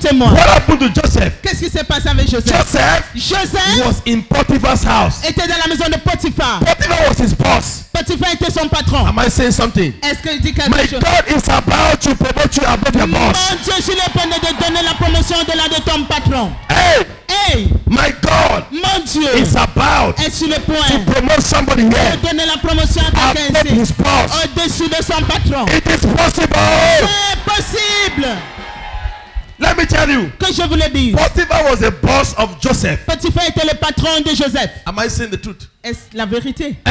Écoutez-moi. What happened to Joseph? Qu'est-ce qui s'est passé avec Joseph? Joseph Was in Potiphar's house. était dans la maison de Potiphar. Potiphar was his boss. Potiphar était son patron. Am I saying something? Est-ce qu'il dit quelque My chose? God is about to promote you above your boss. Mon Dieu, je le peine de donner la promotion au-delà de ton patron. Hey, Hey, my God mon Dieu, is about est sur le point to promote somebody here de donner la promotion à quelqu'un above his ici, boss. au-dessus de son patron. It is possible. C'est possible. Let me tell you, Que je vous le dise. Potiphar was a boss of Joseph. Potiphar était le patron de Joseph. Am I saying the truth? Est-ce la vérité? Eh?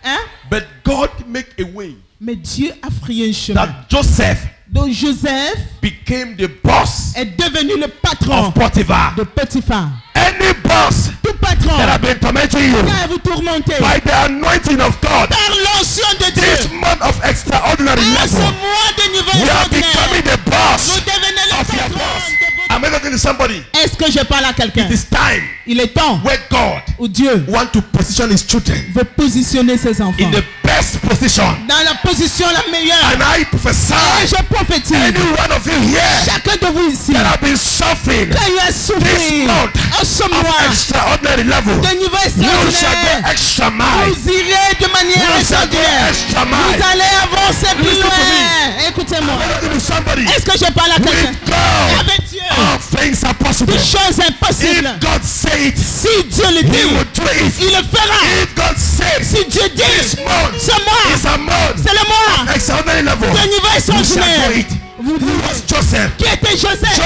Hein? But God make a way Mais Dieu a frayé un chemin. that Joseph Donc Joseph became the boss est devenu le patron of Potiphar. de Potiphar. Any boss Tout patron that have been tormenting you va vous tourmenter by the anointing of God, par l'onction de this Dieu. month of extraordinary À ce level, mois de niveau we are becoming extraordinaire, the boss vous devenez le of your patron boss. de Am I talking to somebody? Est-ce que je parle à quelqu'un? It is time Il est temps where God où Dieu want to position his children veut positionner ses enfants in the best position. dans la position la meilleure. And I Et prophesy, je prophétise, any one of you here chacun de vous ici that have been suffering qui a eu à this souffrir month en ce of mois extraordinary level, de niveau you shall go extraordinaire, extra mile. vous irez de manière You shall go extraordinaire. extra Vous mile. allez avancer plus Listen to loin. Écoutez-moi. I'm talking to somebody. Est-ce que je parle à quelqu'un? With God, Avec Dieu, all things are possible. des choses impossibles. If God said it, Si Dieu le He dit, will do it. il le fera. If God said Si Dieu this dit, month ce mois, is a month c'est le mois extraordinary level, de niveau you shall do extraordinaire. it. Vous Who was Joseph? Qui était Joseph?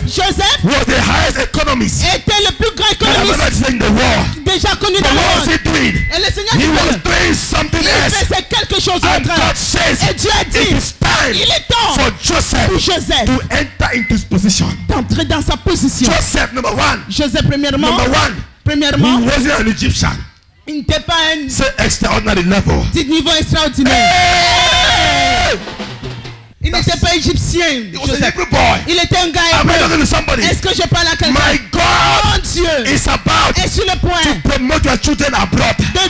Joseph Was the highest economist était le plus grand that ever économiste existed in the world. déjà connu But dans le what was monde. he doing? Et le Seigneur He dit was que doing something il else. faisait quelque chose And d'autre. God says Et Dieu a it dit, is time il est temps for Joseph pour Joseph to enter into his position. d'entrer dans sa position. Joseph, number one. Joseph, premièrement, He wasn't an Egyptian. il n'était pas un Say extraordinary level. niveau extraordinaire. Hey! Il n'était pas égyptien. He was a Joseph. Hebrew boy. Il était un gars Am I hébreu. talking to somebody? Est-ce que je parle à quelqu'un? My God Mon Dieu is about est sur le point to promote your children abroad. de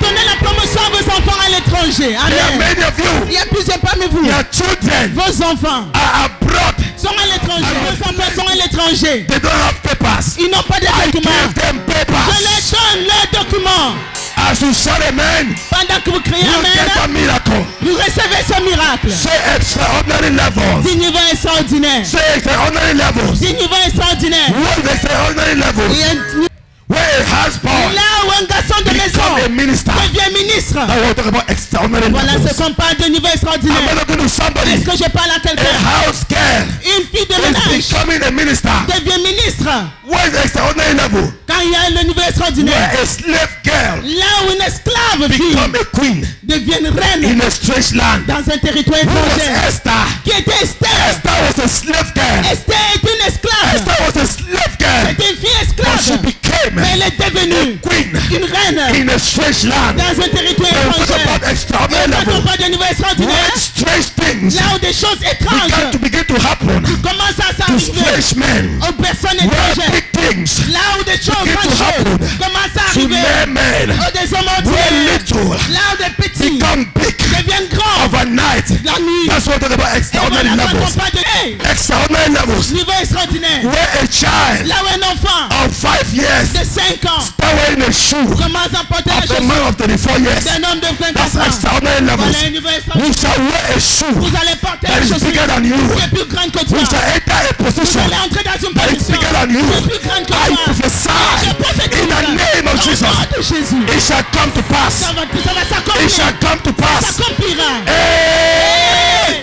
donner la promotion à vos enfants à l'étranger. There are Amen. many of Il you. y a plusieurs parmi vous. Your children Vos enfants are abroad. sont à l'étranger. Vos enfants sont à l'étranger. They don't have papers. Ils n'ont pas de I documents. give them Je leur papers. donne leurs documents. As you shout amen, Pendant que vous criez you get a Amen, miracle. vous recevez ce miracle. Say extraordinary levels. Du niveau extraordinaire. Say extraordinary levels. Du niveau extraordinaire. What is extraordinary levels? Il y a un- Where a husband Là où un garçon de become a maison minister. devient ministre. I want to talk about extraordinary Voilà ce levels. qu'on parle de niveau I'm extraordinaire. not talking to somebody. Est-ce que je parle à quelqu'un? A house girl Une fille de is ménage becoming a minister. devient ministre. What is the extraordinary level? Quand il y a le niveau extraordinaire. Where a slave girl Là où une esclave fille become a queen devient reine in a strange land. dans un territoire Who was étranger. Esther? Qui était Esther? Esther was a slave girl. Esther est une esclave. Esther was a slave girl. C'était une fille But she esclave. became Mais elle est devenue queen une reine in a strange land. dans un territoire When we talk étranger. about extraordinary Quand on level, parle de niveau extraordinaire, when strange things là où des choses began étranges to begin to happen commencent à to s'arriver strange men, aux personnes where étrangères, big things là où des choses begin to grandes happen choses commencent à to arriver mere men, aux des hommes where ordinaires, little là où des petits become big deviennent grands overnight. la nuit. That's what we talk about Et extraordinary voilà quand on levels. parle de hey, Extraordinary levels. niveau extraordinaire, Where a child là où un enfant of 5 years de 5 ans start wearing a shoe commence à porter la of a chaussure man of 34 years. d'un homme de 24 That's ans. extraordinary levels. Voilà un niveau You extraordinaire. shall wear a shoe Vous allez porter that la is chaussure bigger than you. qui est plus grande que toi. You shall enter a Vous position allez entrer dans une that is position bigger than you. qui est plus grande que I toi. prophesy Je prophétise in the name of au Jesus. nom de Jésus. It shall come to pass. Ça va It s'accomplir. shall come to pass. S'accomplira. Hey!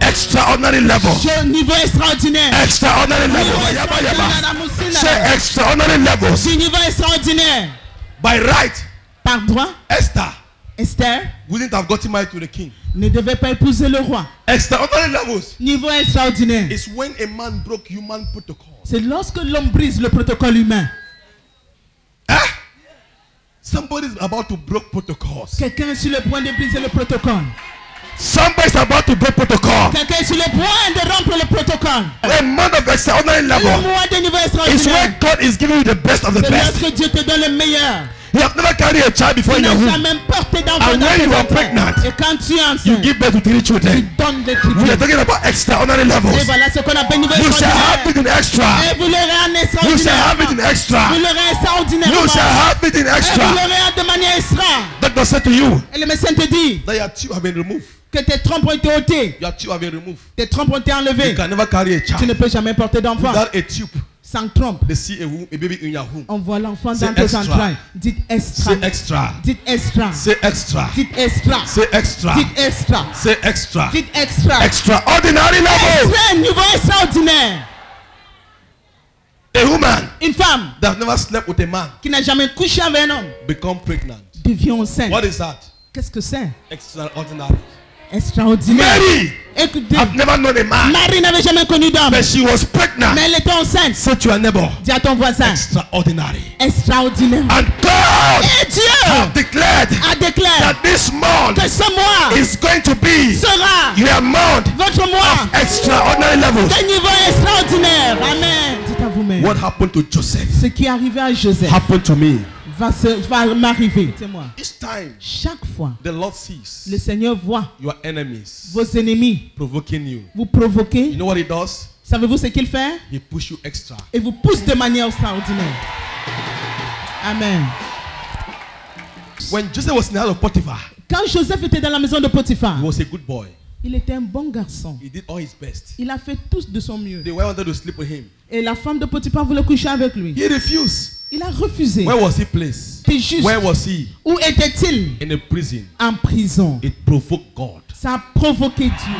Extraordinary level. Niveau extraordinaire. Extraordinary level. Yaba, yaba. Say extraordinary levels. Du niveau extraordinaire. By right, Par droit, Esther Esther wouldn't have gotten married to the king. ne devait pas épouser le roi. Extraordinary levels Niveau extraordinaire. is when a man broke human protocol. C'est lorsque l'homme brise le protocole humain. Eh? Somebody is about to break protocols. Quelqu'un est sur le point de briser le protocole. Somebody is about to break protocol. Quelqu'un est sur le point de rompre le protocole. A man of extraordinary Le level mois de niveau is extraordinaire. when God is giving you the best of the C'est best. lorsque Dieu te donne le meilleur. You have never carried a child before Tu in n'as your womb. jamais porté porter d'enfants And dans when tes you are entrailles. pregnant, Et quand tu es you enceinte, give birth to 3 tu children. donnes des We are triples. talking about extraordinary levels. Et voilà ce qu'on appelle niveau You shall have extraordinaire. it in extra. Et vous l'aurez en You shall have it extraordinaire. in extra. Vous l'aurez extraordinairement. You shall have it in Et vous extra. l'aurez de manière extra. Doctor said to you Et le médecin te dit that your tube have been removed. que tes trompes ont été ôtées. Your tube have been removed. Tes trompes ont été You enlevées. can never carry a Tu ne child peux jamais porter d'enfant without a tube. sans trompe. They see a baby in your womb. On voit l'enfant C'est dans tes extra. entrailles. Dites extra. C'est extra. Dites extra. C'est extra. Dites extra. C'est extra. Dites extra. C'est extra. Dites extra. Extraordinary level. Extra, niveau extraordinaire. A woman Une femme that never slept with a man qui n'a jamais couché avec un homme become pregnant. devient enceinte. What is that? Qu'est-ce que c'est? Extraordinary. Extraordinaire. Mary Écoutez, have never known a man, Marie n'avait jamais connu d'homme, but she was pregnant. mais elle était enceinte. Say to your neighbor, Dis à ton voisin, extraordinary. extraordinaire. And God Et Dieu have declared a déclaré that this month que ce mois is going to be sera your month votre mois of extraordinary levels. de niveau extraordinaire. Amen. Dites à vous-même. What happened to Joseph Ce qui est arrivé à Joseph happened to me. va m'arriver. C'est moi. Each time Chaque fois, the Lord le sees Seigneur voit your enemies vos ennemis provoking you, vous provoquer. you know what he does? Savez-vous ce qu'il fait? He push you extra. Et vous pousse de manière extraordinaire. Amen. When Joseph was in the house of Potiphar, Quand Joseph était dans la maison de Potiphar, he was a good boy. il était un bon garçon. He did all his best. Il a fait tout de son mieux. The wife wanted to sleep with him. Et la femme de Potiphar voulait coucher avec lui. He refused. Il a refusé. Where was he placed? C'est juste. Where was he? Où était-il? In a prison. En prison. It provoked God. Ça a provoqué Dieu.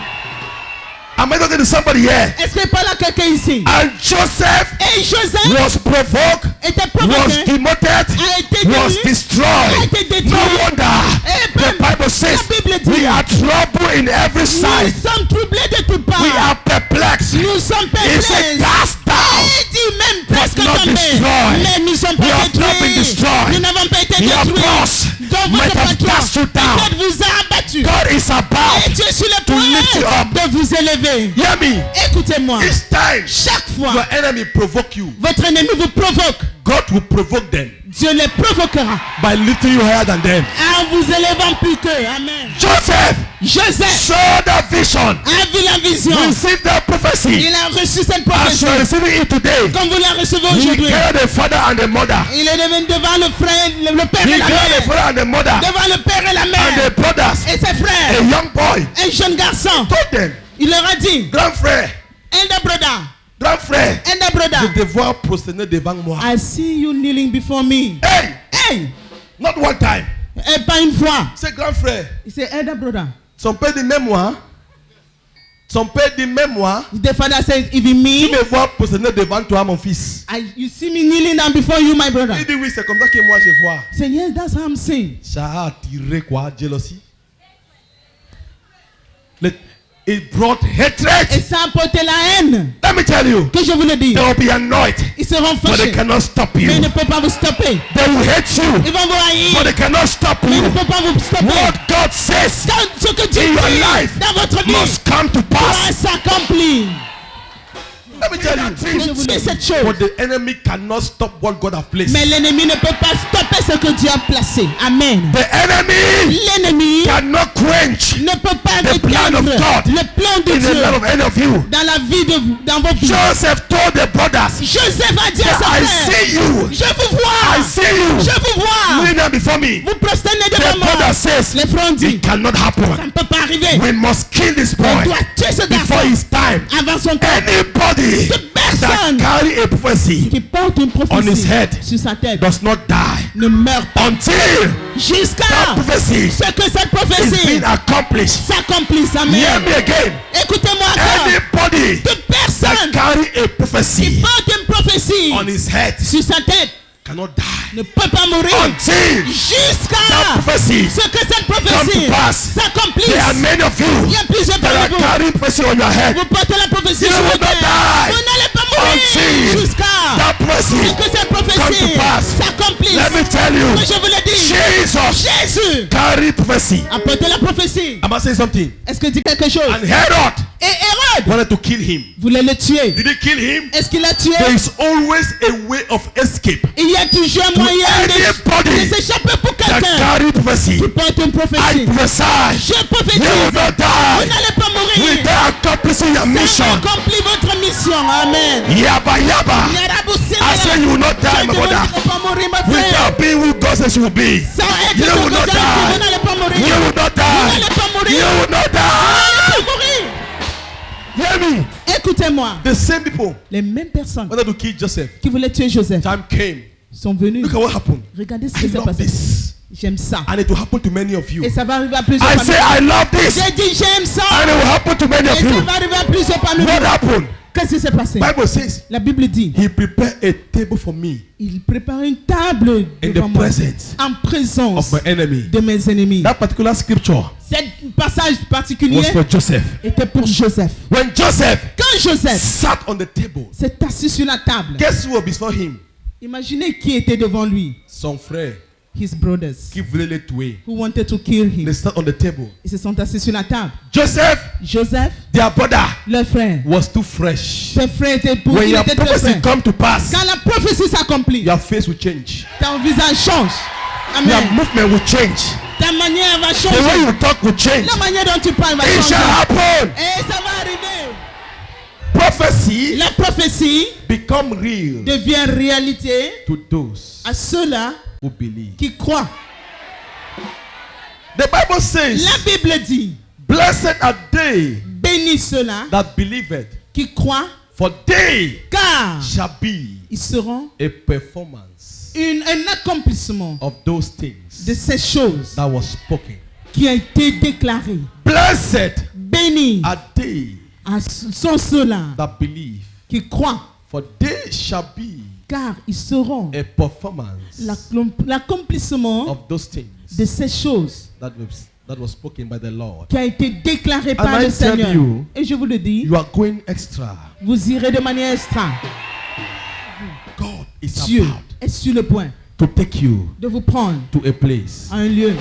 Am I talking to somebody here? Est-ce qu'il n'y a pas là quelqu'un ici? And Joseph Et Joseph was provoked, était was provoqué, demoted, a été was détruit, a destroyed. été détruit. No wonder Eh the ben, Bible says la Bible dit, we are troubled in every nous side. sommes troublés de toutes parts. We are perplexed. Nous sommes He said, perplexes. cast down. Il dit même presque not tombés. destroyed. Mais nous ne sommes We pas have not been détruits. destroyed. Nous n'avons pas été Your détruits. boss Donc might votre have cast you patron down. peut-être vous a abattu. God is Et about Dieu est sur le to lift you point up. de vous élever. Hear me. Écoutez-moi. Each time Chaque fois, your enemy provoke you, votre ennemi vous provoque. God will provoke them Dieu les provoquera by lifting you higher than them. en vous élevant plus qu'eux. Amen. Joseph Joseph saw that vision, a vu la vision. received that prophecy. Il a reçu cette As you prophétie. are receiving it today, Comme vous la recevez he aujourd'hui. carried the father and the mother. Il est devenu devant le frère, le père He et la carried the mère. father and the mother Devant le père et la and mère. the brothers. Et ses A frères. young boy Un jeune garçon. told them, Il leur a dit, grand frère, Elder brother, je te vois prosterner devant moi. I see you kneeling before me. Hey, Hey! not one time. Et pas une fois. C'est grand frère. Il dit, Elder brother. Son père dit même moi. Son père dit même moi. The father says, even Tu me, me vois prosterner devant toi, mon fils. you see me kneeling down before you, my brother. Il dit oui, c'est comme ça que moi je vois. Say, yes, that's how I'm saying. Ça a attiré quoi? Jealousy. It brought hatred. Et ça a apporté la haine. Let me tell you, Que je vous le dis. they will be annoyed, Ils seront but they fâchés. cannot stop Mais ils you. ne peuvent pas vous stopper. They will hate you, Ils vont vous but haïr. they cannot stop Mais ils ne you. peuvent pas vous stopper. What God says Quand ce que Dieu in your dit life dans votre vie must come to pourra pass. s'accomplir. Let me tell Je vous you, dis cette chose. but the enemy cannot stop what God has placed. Mais l'ennemi ne peut pas stopper ce que Dieu a placé. Amen. The enemy L'ennemi cannot quench ne peut pas the plan éteindre of God le plan de in the Dieu life of any of you. dans la vie de dans vos vies. Joseph told the brothers, Joseph a dit à that ses I frères, see you, je vous I vois, see you, je vous vois. kneeling down before me. Vous prosternez The devant moi. brother says, Les frères ont dit, it cannot ça happen. ne peut pas arriver. We must kill this On boy doit tuer ce before garçon his time. avant son temps. Anybody Toute that personne carry a prophecy qui porte une on his prophétie head sur sa tête does not die ne meurt pas until jusqu'à that prophecy ce que cette is prophétie being accomplished. s'accomplisse. Hear Amen. me again. Écoutez-moi encore. Anybody Toute that personne carry a qui prophecy porte une prophétie on his head sur sa tête cannot die ne peut pas mourir until jusqu'à that prophecy. ce que cette come prophétie to pass. s'accomplisse. There are many of Il you y a plusieurs that are parmi vous. carrying prophecy on your head. Vous portez la prophétie You sur will votre not tête. die Vous n'allez pas mourir until jusqu'à that prophecy ce que cette come prophétie to pass. s'accomplisse. Let me tell you, Que je vous le dis. Jesus Jésus carry prophecy. a porté la prophétie. Am I saying something? Est-ce que dit quelque chose? And Herod Et Hérode wanted to kill him. voulait le tuer. Did he kill him? Est-ce qu'il l'a tué? There is always a way of escape Il y a toujours un moyen anybody de s'échapper pour that quelqu'un carry prophecy. qui porte une prophétie. I prophesy. Je prophétise. You will not Vous die. n'allez pas mourir. Without accomplishing your Vous mission. accompli votre mission. Amen. Yaba yaba. I say you will not die, my brother. Without being who God says you will be. You will not die. You will not die. You will not die. Hear me. Écoutez-moi. The same people Les mêmes personnes wanted to kill Joseph. qui voulaient tuer Joseph Time came. sont venues. Look at what happened. Regardez ce I qui s'est love passé. this. J'aime ça. And it will happen to many of you. Et ça va arriver à plusieurs I parmi say I love nous. this. J'ai dit j'aime ça. And it will happen to many Et of ça you. va arriver à plusieurs parmi What nous. happened? Qu'est-ce qui s'est passé? Bible says La Bible dit, he prepared a table for me il prépare une table in devant the moi presence en présence of my enemy. de mes ennemis. That particular scripture Cet passage particulier was for Joseph. était pour Joseph. When Joseph Quand Joseph Sat on the table. s'est assis sur la table, Guess who was before him? imaginez qui était devant lui. Son frère His brothers qui voulait le tuer. who wanted to kill him. They sat on the table. Ils se sont assis sur la table. Joseph, Joseph, their brother, leur frère, was too fresh. ses frères étaient pour when il your était très prophecy frère. come to pass, Quand la prophétie s'accomplit, Your face will change. ton visage change. your Amen. movement will change. Ta manière va The way changer. you talk will change. La manière dont tu parles va It shall changer. happen. Et ça va arriver. Prophecy La prophétie become real devient réalité to those à ceux-là who believe. qui croient. The Bible says, La Bible dit, blessed are they bénis ceux-là that believed, qui croient, for they car shall be ils seront a performance un accomplissement of those things de ces choses that was spoken. qui a été déclarées. Blessed Bénis are they sont ceux-là that believe, qui croient, for they shall be car ils seront a performance l'accomplissement of those things de ces choses that was spoken by the Lord. qui a été déclaré par And le I tell Seigneur. you, Et je vous le dis, You are going extra. vous irez de manière extra. God is Dieu about est sur le point to take you de vous prendre to a place à un lieu